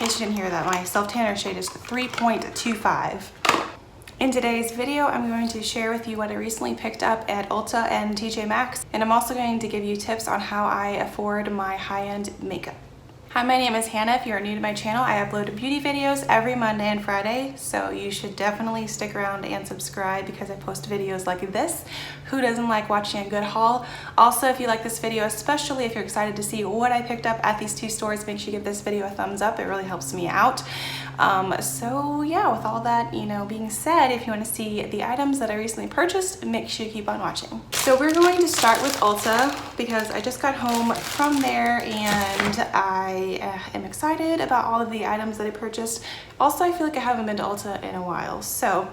case you didn't hear that, my self-tanner shade is 3.25. In today's video, I'm going to share with you what I recently picked up at Ulta and TJ Maxx, and I'm also going to give you tips on how I afford my high-end makeup. Hi, my name is Hannah. If you're new to my channel, I upload beauty videos every Monday and Friday, so you should definitely stick around and subscribe because I post videos like this. Who doesn't like watching a good haul? Also, if you like this video, especially if you're excited to see what I picked up at these two stores, make sure you give this video a thumbs up. It really helps me out. So yeah, with all that being said, if you want to see the items that I recently purchased, make sure you keep on watching. So we're going to start with Ulta because I just got home from there and I am excited about all of the items that I purchased. Also, I feel like I haven't been to Ulta in a while, so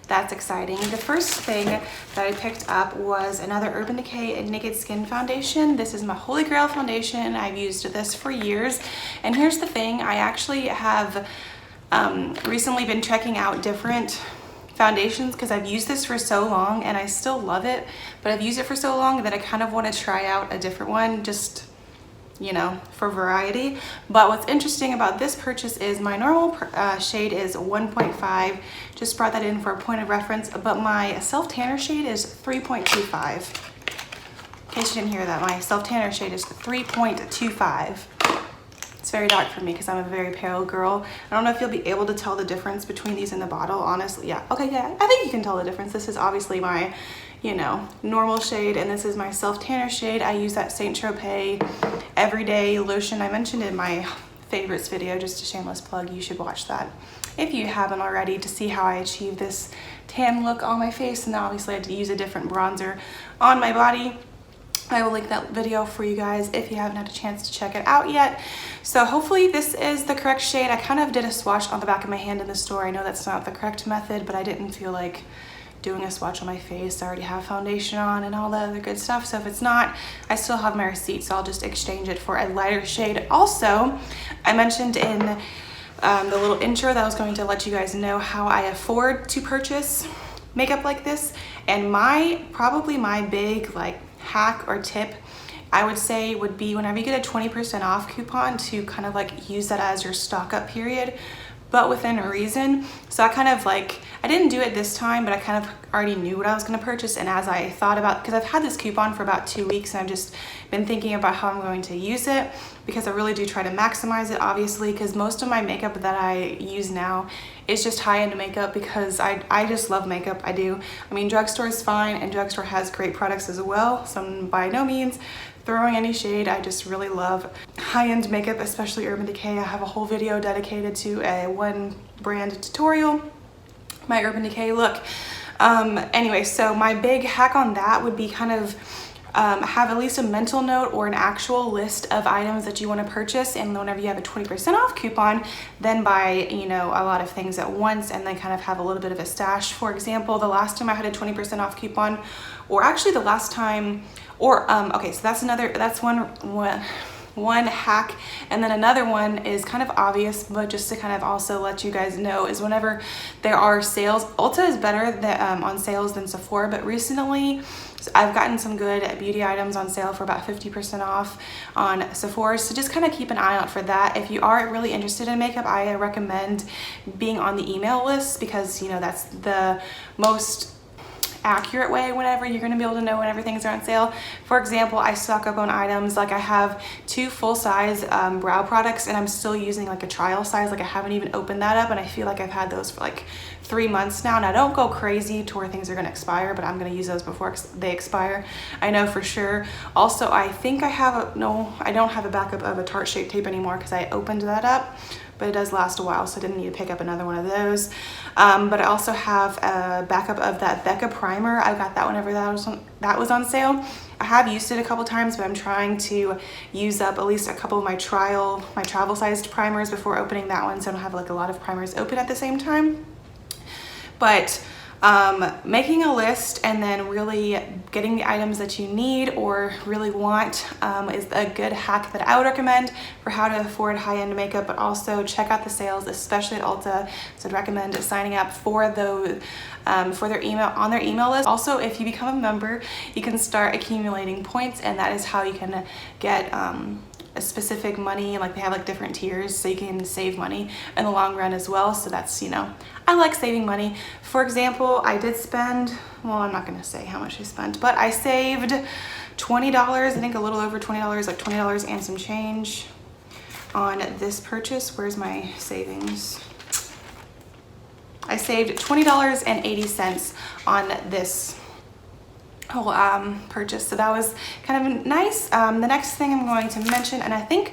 that's exciting. The first thing that I picked up was another Urban Decay Naked Skin foundation. This is my holy grail foundation. I've used this for years, and here's the thing, I actually have recently been checking out different foundations because I've used this for so long and I still love it, but I've used it for so long that I kind of want to try out a different one, just for variety. But what's interesting about this purchase is my normal shade is 1.5, just brought that in for a point of reference, but my self-tanner shade is 3.25. In case you didn't hear that, my self-tanner shade is 3.25. It's very dark for me because I'm a very pale girl. I don't know if you'll be able to tell the difference between these in the bottle, honestly. Yeah, okay, yeah, I think you can tell the difference. This is obviously my, normal shade, and this is my self-tanner shade. I use that Saint Tropez Everyday Lotion I mentioned in my favorites video, just a shameless plug. You should watch that if you haven't already to see how I achieve this tan look on my face, and then obviously I had to use a different bronzer on my body. I will link that video for you guys if you haven't had a chance to check it out yet. So hopefully this is the correct shade. I kind of did a swatch on the back of my hand in the store. I know that's not the correct method, but I didn't feel like doing a swatch on my face. I already have foundation on and all the other good stuff. So if it's not, I still have my receipt, so I'll just exchange it for a lighter shade. Also, I mentioned in the little intro that I was going to let you guys know how I afford to purchase makeup like this, and probably my big hack or tip I would say would be whenever you get a 20% off coupon to kind of use that as your stock up period, but within reason. So I didn't do it this time, but I kind of already knew what I was going to purchase, and as I thought about, because I've had this coupon for about 2 weeks and I've just been thinking about how I'm going to use it, because I really do try to maximize it, obviously, because most of my makeup that I use now is just high-end makeup because I just love makeup. I do. I mean, drugstore is fine, and drugstore has great products as well, so I'm by no means throwing any shade. I just really love high-end makeup, especially Urban Decay. I have a whole video dedicated to a one brand tutorial, my Urban Decay look. Anyway, so my big hack on that would be kind of have at least a mental note or an actual list of items that you want to purchase, and whenever you have a 20% off coupon, then buy a lot of things at once, and then kind of have a little bit of a stash. For example, the last time I had a 20% off coupon, or actually the last time, okay, so that's one hack. And then another one is kind of obvious, but just to kind of also let you guys know, is whenever there are sales, Ulta is better on sales than Sephora, but recently I've gotten some good beauty items on sale for about 50% off on Sephora, so just kind of keep an eye out for that. If you are really interested in makeup, I recommend being on the email list, because that's the most accurate way whenever you're going to be able to know whenever things are on sale. For example, I stock up on items, I have 2 full-size brow products, and I'm still using a trial size. I haven't even opened that up, and I feel like I've had those for 3 months now. Now, don't go crazy to where things are going to expire, but I'm going to use those before they expire. I know for sure. Also, I think I don't have a backup of a Tarte Shape Tape anymore because I opened that up, but it does last a while, so I didn't need to pick up another one of those. But I also have a backup of that Becca primer. I got that whenever that was on sale. I have used it a couple times, but I'm trying to use up at least a couple of my travel sized primers before opening that one, so I don't have a lot of primers open at the same time. But making a list and then really getting the items that you need or really want is a good hack that I would recommend for how to afford high-end makeup, but also check out the sales, especially at Ulta. So I'd recommend signing up for those for their email list. Also, if you become a member, you can start accumulating points, and that is how you can get a specific money, like they have like different tiers so you can save money in the long run as well. So that's, you know, I like saving money. For example, I did spend, well, I'm not gonna say how much I spent, but I saved $20, I think a little over $20, like $20 and some change on this purchase. Where's my savings? I saved $20.80 on this whole purchase, so that was kind of nice. The next thing I'm going to mention, and I think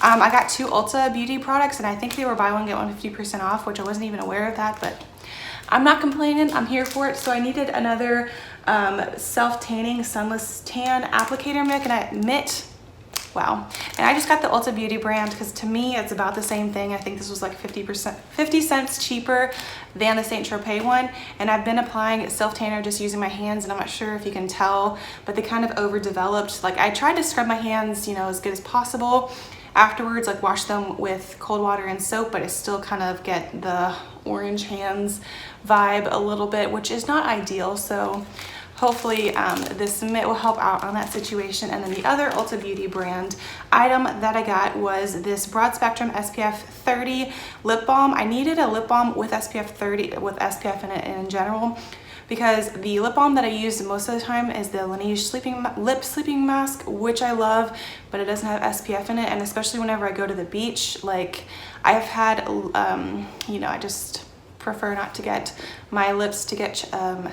I got 2 Ulta beauty products, and I think they were buy one get one 50% off, which I wasn't even aware of that, but I'm not complaining, I'm here for it. So I needed another self-tanning sunless tan applicator mitt. Wow. And I just got the Ulta Beauty brand because to me it's about the same thing. I think this was like 50 cents cheaper than the Saint Tropez one. And I've been applying self-tanner just using my hands, and I'm not sure if you can tell, but they kind of overdeveloped. Like I tried to scrub my hands, you know, as good as possible afterwards, like wash them with cold water and soap, but I still kind of get the orange hands vibe a little bit, which is not ideal. So hopefully this mitt will help out on that situation. And then the other Ulta Beauty brand item that I got was this broad spectrum SPF 30 lip balm. I needed a lip balm with SPF 30, with SPF in it in general, because the lip balm that I use most of the time is the Laneige lip sleeping mask, which I love, but it doesn't have SPF in it. And especially whenever I go to the beach, like I've had, you know, I just prefer not to get my lips to get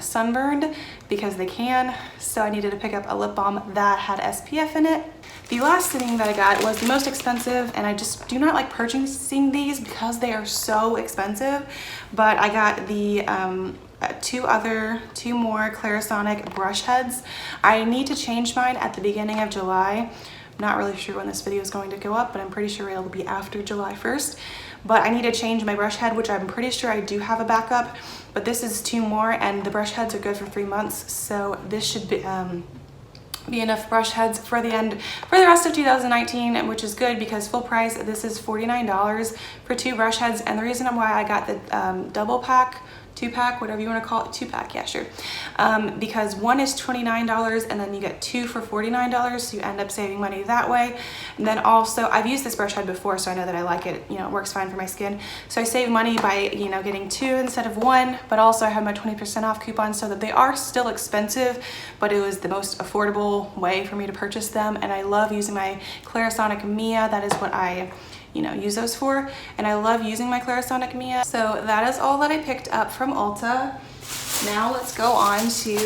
sunburned because they can. So I needed to pick up a lip balm that had SPF in it. The last thing that I got was the most expensive, and I just do not like purchasing these because they are so expensive, but I got the two more Clarisonic brush heads. I need to change mine at the beginning of July. I'm not really sure when this video is going to go up, but I'm pretty sure it'll be after July 1st. But I need to change my brush head, which I'm pretty sure I do have a backup, but this is 2 more, and the brush heads are good for 3 months. So this should be enough brush heads for the rest of 2019, which is good because full price, this is $49 for 2 brush heads. And the reason why I got the double pack, 2-pack, whatever you want to call it, 2-pack, yeah, sure. Because one is $29 and then you get 2 for $49, so you end up saving money that way. And then also, I've used this brush head before, so I know that I like it, you know, it works fine for my skin. So I save money by, you know, getting 2 instead of 1, but also I have my 20% off coupon, so that they are still expensive, but it was the most affordable way for me to purchase them. And I love using my Clarisonic Mia, that is what I, you know, use those for, and I love using my Clarisonic Mia. So that is all that I picked up from Ulta. Now let's go on to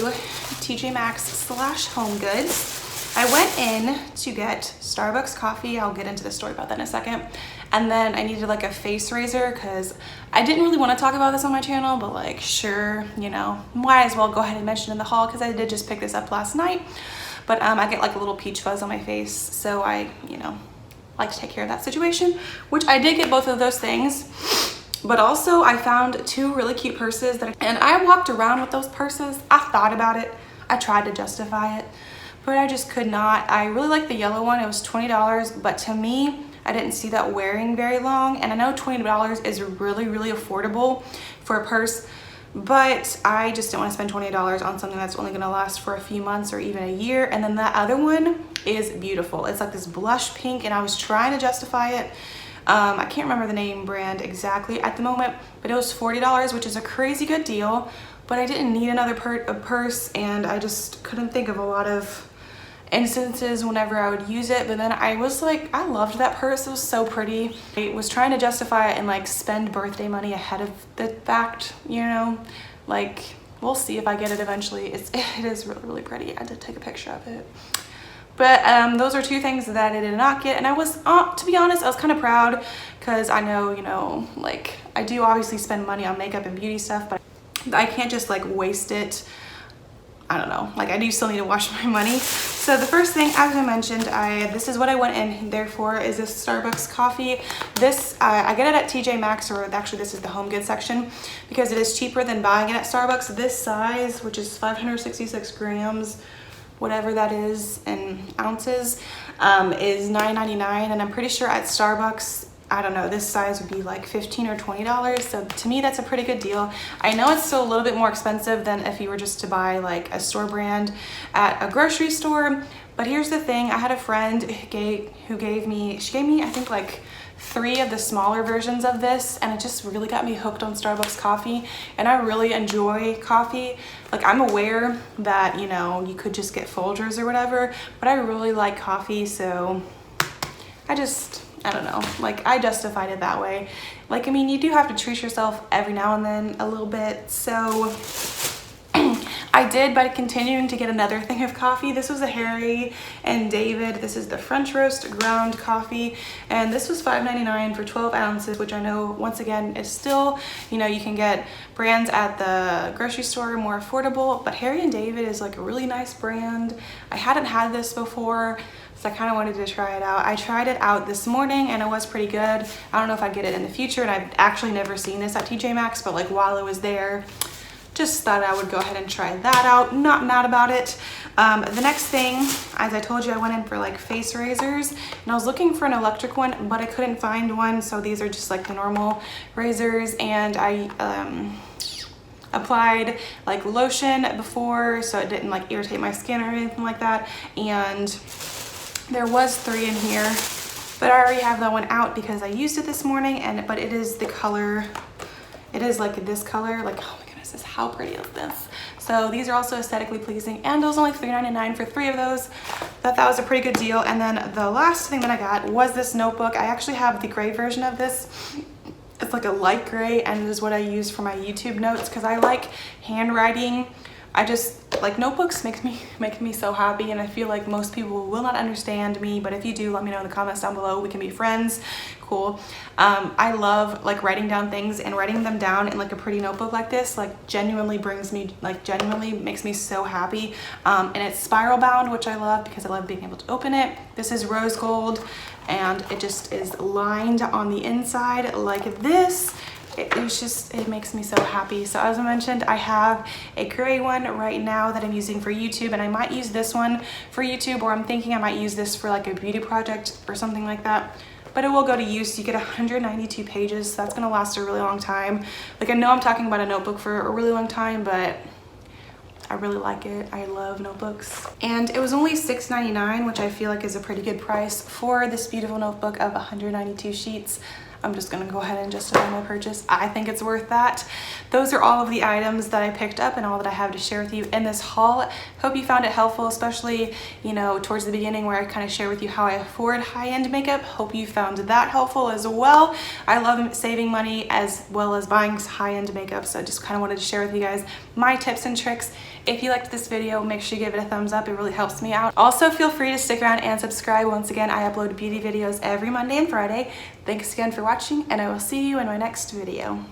TJ Maxx / HomeGoods. I went in to get Starbucks coffee. I'll get into the story about that in a second. And then I needed like a face razor because I didn't really want to talk about this on my channel, but like, sure, you know, might as well go ahead and mention it in the haul because I did just pick this up last night. But I get like a little peach fuzz on my face, so I, you know, like to take care of that situation, which I did get both of those things. But also I found 2 really cute purses and I walked around with those purses. I thought about it, I tried to justify it, but I just could not. I really like the yellow one. It was $20, but to me, I didn't see that wearing very long. And I know $20 is really, really affordable for a purse, but I just didn't want to spend $20 on something that's only gonna last for a few months or even a year. And then that other one is beautiful. It's like this blush pink, and I was trying to justify it. I can't remember the name brand exactly at the moment, but it was $40, which is a crazy good deal. But I didn't need another purse, and I just couldn't think of a lot of instances whenever I would use it. But then I was like, I loved that purse. It was so pretty. I was trying to justify it and like spend birthday money ahead of the fact, you know, like we'll see if I get it eventually. It is really, really pretty. I did take a picture of it. But those are 2 things that I did not get, and I was, to be honest, I was kind of proud because I know, you know, like I do obviously spend money on makeup and beauty stuff, but I can't just like waste it. I don't know, like I do still need to wash my money. So the first thing, as I mentioned, this is what I went in there for, is this Starbucks coffee. This, I get it at TJ Maxx, or actually this is the HomeGoods section, because it is cheaper than buying it at Starbucks. This size, which is 566 grams, whatever that is in ounces, is $9.99, and I'm pretty sure at Starbucks, I don't know, this size would be like $15 or $20. So to me, that's a pretty good deal. I know it's still a little bit more expensive than if you were just to buy like a store brand at a grocery store, But here's the thing, I had a friend who gave me, I think like 3 of the smaller versions of this, and it just really got me hooked on Starbucks coffee. And I really enjoy coffee. Like, I'm aware that, you know, you could just get Folgers or whatever, but I really like coffee, so I don't know, like, I justified it that way. Like, I mean, you do have to treat yourself every now and then a little bit, so I did by continuing to get another thing of coffee. This was a Harry and David. This is the French roast ground coffee, and this was $5.99 for 12 ounces, which I know, once again, is still, you know, you can get brands at the grocery store more affordable, but Harry and David is like a really nice brand. I hadn't had this before, so I kind of wanted to try it out. I tried it out this morning and it was pretty good. I don't know if I'd get it in the future, and I've actually never seen this at TJ Maxx, but like while I was there, just thought I would go ahead and try that out. Not mad about it. The next thing, as I told you, I went in for like face razors, and I was looking for an electric one, but I couldn't find one, so these are just like the normal razors. And I applied like lotion before, so it didn't like irritate my skin or anything like that. And there was 3 in here, but I already have that one out because I used it this morning. But it is the color, it is like this color, like, oh my goodness, how pretty is this? So these are also aesthetically pleasing, and it was only $3.99 for 3 of those. Thought that was a pretty good deal. And then the last thing that I got was this notebook. I actually have the gray version of this. It's like a light gray, and it is what I use for my YouTube notes because I like handwriting. I just like notebooks make me so happy, and I feel like most people will not understand me, but if you do, let me know in the comments down below. We can be friends. Cool. I love like writing down things, and writing them down in like a pretty notebook like this like genuinely makes me so happy. And it's spiral bound, which I love because I love being able to open it. This is rose gold, and it just is lined on the inside like this. It makes me so happy. So as I mentioned, I have a gray one right now that I'm using for YouTube, and I might use this one for YouTube, or I'm thinking I might use this for like a beauty project or something like that. But it will go to use. You get 192 pages, so that's gonna last a really long time. Like, I know I'm talking about a notebook for a really long time, but I really like it. I love notebooks. And it was only $6.99, which I feel like is a pretty good price for this beautiful notebook of 192 sheets. I'm just gonna go ahead and justify my purchase. I think it's worth that. Those are all of the items that I picked up and all that I have to share with you in this haul. Hope you found it helpful, especially, you know, towards the beginning where I kind of share with you how I afford high-end makeup. Hope you found that helpful as well. I love saving money as well as buying high-end makeup, so I just kind of wanted to share with you guys my tips and tricks. If you liked this video, make sure you give it a thumbs up. It really helps me out. Also, feel free to stick around and subscribe. Once again, I upload beauty videos every Monday and Friday. Thanks again for watching, and I will see you in my next video.